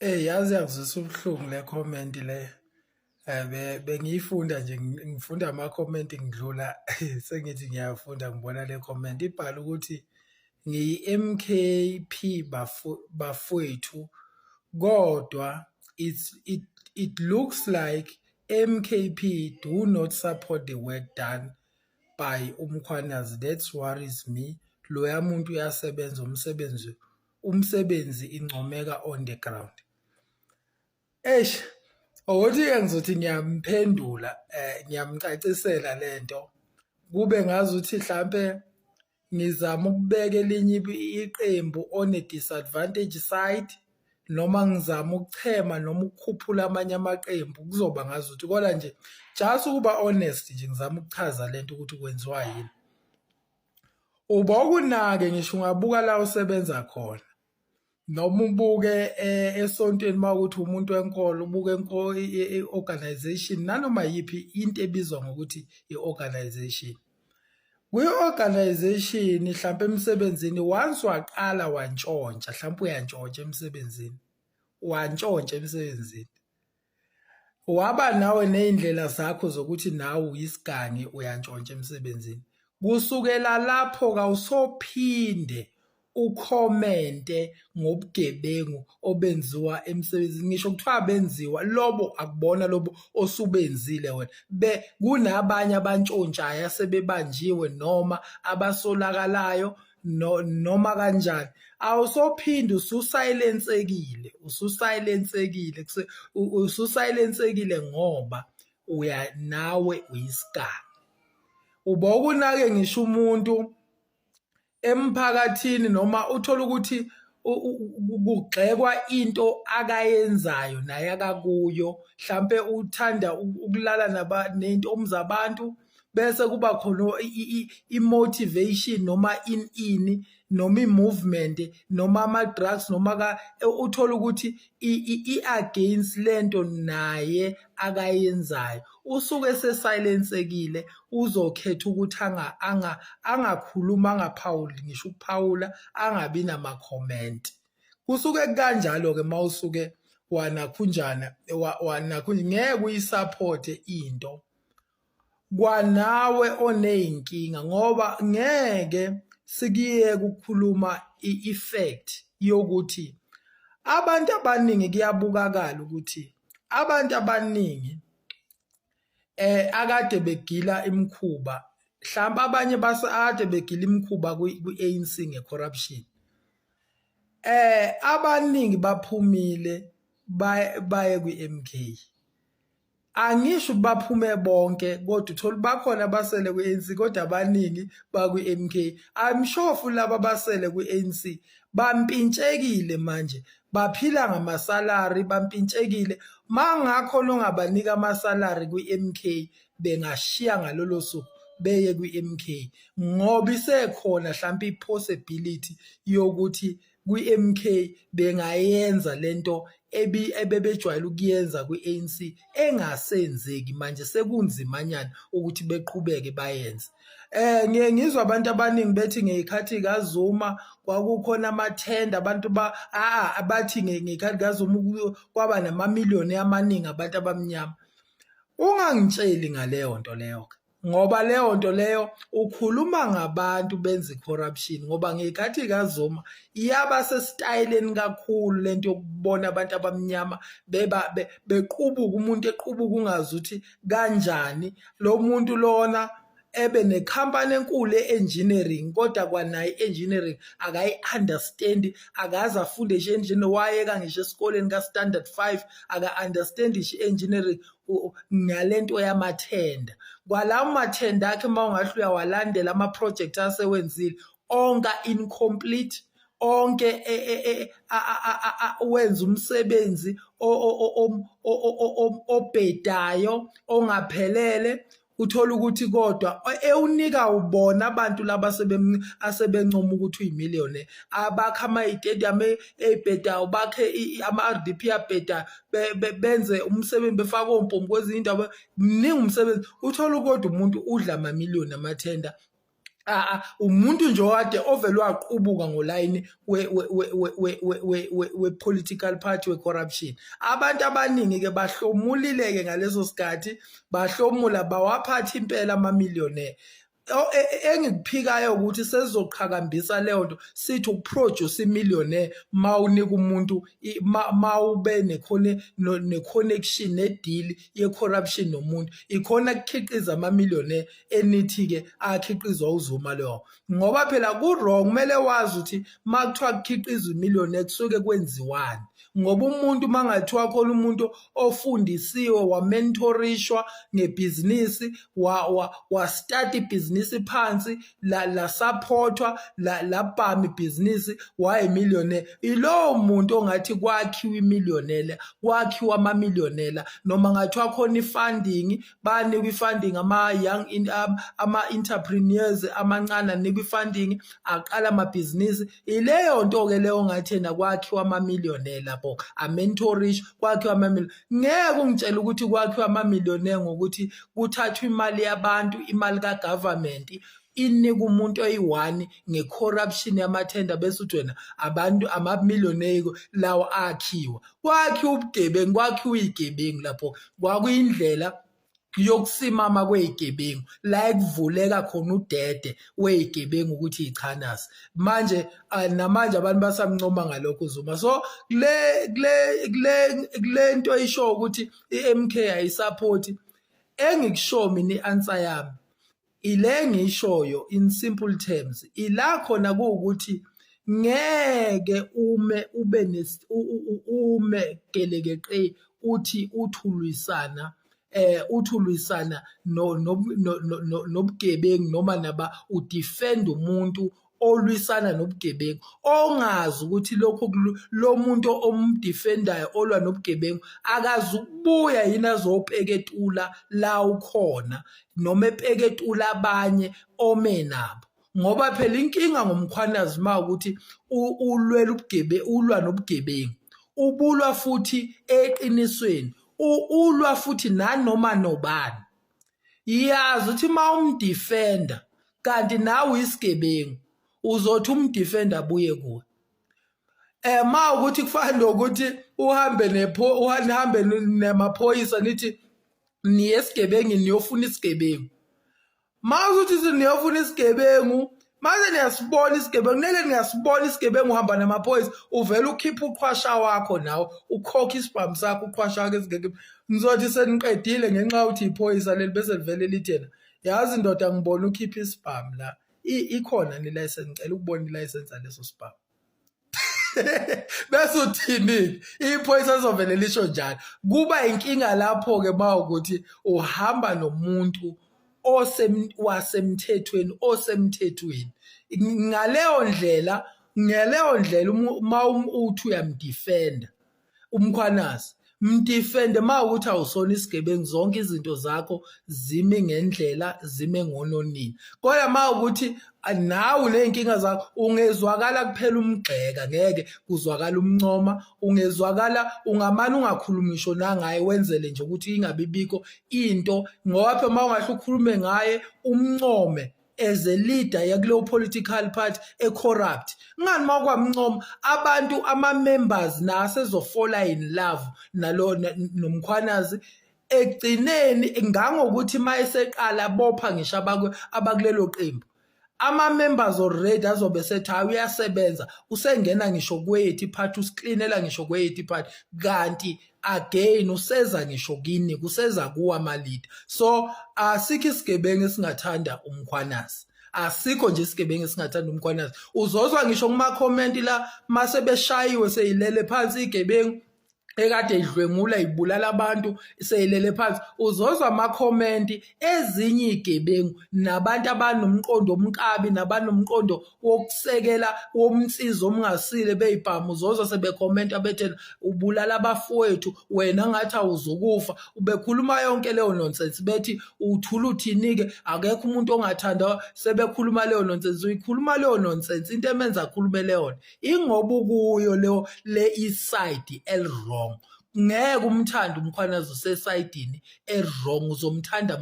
Yazi yakuzwisa ubuhlungu le comment le. Bengiyifunda nje ngifunda ama-comment ngidlula sengithi ngiyafunda ngibona le comment ibhala ukuthi ngiyi-MKP bafowethu kodwa it looks like MKP do not support the work done by uMkhwanazi. That worries me. Loya muntu uyasebenza umsebenzi incomeka on the ground. Ukuthi-ke ngizothi ngiyamphendula ngiyamcacisela lento kube ngazuthi mhlambe ngizama ukubeka elinye iqembu on a disadvantage side noma ngizama ukuchema noma ukukhuphula amanye amaqembu kuzoba ngazuthi kodwa nje just ukuba honest nje ngizama ukuchaza lento ukuthi kwenziwa yini. Uba ukunake ngisho ungabuka la usebenza khona noma ubuke esontweni makuthi umuntu wenkolo ubuke i-organization nanoma yiphi into ebizwa ngokuthi i-organization. Kwi-organization mhlawumbe emsebenzini once waqala wantshontsha mhlawumbe uyantshontsha emsebenzini wantshontsha emsebenzini waba nawe nezindlela zakho zokuthi nawe uyisigangi uyantshontsha emsebenzini kusukela lapho kawusophinde ukhomente ngobugebengu obenziwa emsebenzini ngisho kuthiwa benziwa lobo akubona lobo osubenzile wena kunabanye abantshontshayo asebebanjiwe noma abasolakalayo noma kanjani awusophinde ususilensekile ngoba nawe uyisigangi. Uba ukunake ngisho umuntu emphakathini noma uthola ukuthi kugxekwa into akayenzayo naye akakuyo mhlambe uthanda ukulala nento zabantu bese kuba khona i-motivation noma ini noma i-movement noma ama-drugs noma uthola ukuthi i-against lento naye akayenzayo usuke sesilensekile uzokhetha ukuthi angakhuluma angaphawuli ngisho ukuphawula angabi nama-comment. Kusuke kanjalo-ke mawusuke wanakhunjana ngeke uyisupporte into kwanawe oneyinkinga ngoba ngeke sikiyeke ukukhuluma i-effect yokuthi abantu abaningi kuyabukakala ukuthi abantu abaningi akade begila imikhuba mhlawumbe abanye akade begila imikhuba kwi-ANC nge-corruption abaningi baphumile baye kwi-MK. Angisho baphume bonke kodwa uthola bakhona abasele kwi-ANC kodwa abaningi bakwi-MK. I'm sure futhi laba abasele kwi-ANC bampintshekile manje baphila ngamasalari bampintshekile mangakho longabanika amasalari kwi-MK bengashiya ngalolo suku beye kwi-MK ngoba isekhona mhlawumbe i-possibility yokuthi kwi-MK bengayenza lento ebebejwayele ukuyenza kwi-ANC engasenzeki manje sekunzimanyana ukuthi beqhubeke bayenze. Ngizwa abantu abaningi bethi ngeyikhathi kaZuma kwakukhona amathenda abantu bathi ngeyikhathi kaZuma kwaba namamiliyoni amaningi abantu abamnyama. Ungangitsheli ngaleyo nto leyo ngoba leyo nto leyo ukhuluma ngabantu benza i-corruption ngoba ngeyikhathi kaZuma iyaba sesitayileni kakhulu lento yokubona abantu abamnyama bequbuka umuntu equbuka ungazuthi kanjani lo muntu lona ebe nekhampani enkulu e-engineering kodwa kwanayo i-engineering akayi-understand akaze afunde engineering wayeka ngisho esikoleni ka-standard 5 aka-understand i-engineering ngalento yamathenda kwalawo mathenda akhe mawungahle uyawalandela ama-project asewenzile onke incomplete onke wenza umsebenzi obhedayo ongaphelele uthola ukuthi kodwa ewunika ubona abantu laba asebencoma ukuthi uyimiliyoni abakha ama-stadium ebhedayo bakhe ama-RDP abhedayo benze umsebenzi befake ompompi kwezinye indawo mningi umsebenzi uthola kodwa umuntu udla amamiliyoni amathenda Umuntu nje okade ovele waqubuka ngolayini we-political party we-corruption. Abantu abaningi-ke bahlomulile-ke ngaleso sikhathi, bahlomula bawaphatha impela amamiliyonere. Engikuphikayo ukuthi sesizoqhakambisa leyo nto sithi ukuproduce imillionaire mawunika umuntu mawube ne-connection ne-deal ye-corruption nomuntu ikhona kukhiqiza amamillionaire enithi-ke akhiqizwa uZuma leyo. Ngoba phela ku-wrong kumele wazi ukuthi makuthiwa kukhiqizwa imillionaire kusuke kwenziwani. Ngoba umuntu mangathiwa khona umuntu ofundisiwe wamentorishwa ngebhizinisi wa-start ibhizinisi phansi la supportwa la bhama ibhizinisi wayimillionaire, ilowo muntu ongathi kwakhiwa imillionaire, kwakhiwa amamillionaire. Noma ngathiwa khona ifunding, banikwa ifunding ama-young ama-entrepreneurs amancane, anikwa ifunding aqala amabhizinisi. Ileyo nto-ke leyo ngathi yena kwakhiwa amamillionaire lapho, amentorish kwakhiwa amamillionaire. Ngeke ungitshela ukuthi kwakhiwa amamillionaire ngokuthi kuthathwa imali yabantu, imali ka-government inika umuntu oyi-1 nge-corruption yamathenda bese uthi wena abantu amamillionaire lawo akhiwa. Kwakhiwa ubugebengu, kwakhiwa iy'gebengu lapho, kwakuyindlela yokusimama kwey'gebengu la ekuvuleka khona udede wey'gebengu ukuthi yichanazi. Manje namanje abantu basamncoma ngalokho uZuma. So kule nto isho ukuthi i-MK ayisupport, engikusho mina i-answer yami ile ngishoyo in simple terms, ila khona kuwukuthi ngeke ume gelekeqe uthi uthulwisana nobugebengu noma udefend umuntu olwisana nobugebengu ongazi ukuthi lokho lo muntu omdefendayo olwa nobugebengu akazi ukubuya yini azopeketula la ukhona noma epeketula abanye ome nabo. Ngoba phela inkinga ngomkhwanazi ukuthi ulwa nobugebengu, ubulwa futhi eqinisweni, ulwa futhi nanoma nobani. Yazi ukuthi ma umdefender kanti nawe isigebengu uzothi umdefender abuye kuwe. Ma ukuthi kufana nokuthi uhambe nemaphoyisa nithi niye esigebengini niyofuna isigebengu. Ma uthi niyofuna isigebengu, manje niyasibona isigebengu, nele niyasibona isigebengu uhamba namaphoyisa uvela ukhipha uqhwasha wakho nawe ukhokha isibhamu sakho uqhwasha wakho esigebengu. Nizothi seniqedile ngenxa yokuthi iphoyisa leli bese livele lithi yena yazi ndoda ngibona ukhipha isibhamu la. Ikhona nelicense, ngicela ukubona ilicense yaleso sibhamu. Bese uthini iphoyisa izovele lisho njalo. Kuba inkinga lapho-ke mawukuthi uhamba nomuntu wasemthethweni osemthethweni. Ngaleyo ndlela uma uthi uyamdefenda umkhwanazi, mdefende mawukuthi awusona isigebengu, zonke izinto zakho zime ngendlela, zime ngononini. Kodwa mawukuthi nawe uney'nkinga zakho, ungezwakala kuphela umgxeka, ngeke kuzwakala umncoma, ungezwakala ungamane ungakhulumi ngisho nangaye wenzele nje ukuthi ingabibikho into, ngoba phela uma ungahle ukhulume ngaye umncome as a leader yakuleyo political party e-corrupt. Ngani uma kwamncoma abantu ama-members nasezofola in love nomkhwanazi ekugcineni, ngangokuthi uma eseqala bopha ngisho abakulelo qembu, ama-members already azobe sethi hayi uyasebenza, usengena ngisho kweyethu iphathi, usiklinela ngisho kweyethu iphathi, kanti again useza ngisho kini, kuseza kuwa ama-leader. So asikho isigebengu esingathanda umkhwanazi, asikho nje isigebengu esingathanda umkhwanazi. Uzozwa ngisho kuma-comment la mase beshayiwe seyilele phansi igebengu ekade idlwengula ibulala abantu seyilele phansi, uzozwa ama-comment ezinye igebengu nabantu abanomqondo omkabi nabanomqondo wokusekela womsizo omngasile beyibhamu, uzozwa sebekhomenta bethena ubulala abafowethu wena ngathi awuzukufa. Ubekhuluma yonke leyo nonsense bethi uthula uthini-ke akekho umuntu ongathanda, sebekhuluma leyo nonsense. Uyikhuluma leyo nonsense, into emenza akhulume leyona ingoba ukuyo leyo iside elwrong. Ngeke umthanda umkhwanazi usesayidini e-wrong, uzomthanda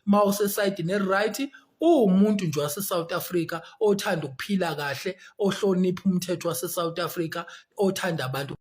ma usesayidini e-right, uwumuntu nje wase-South Africa othanda ukuphila kahle, ohlonipha umthetho wase-South Africa, othanda abantu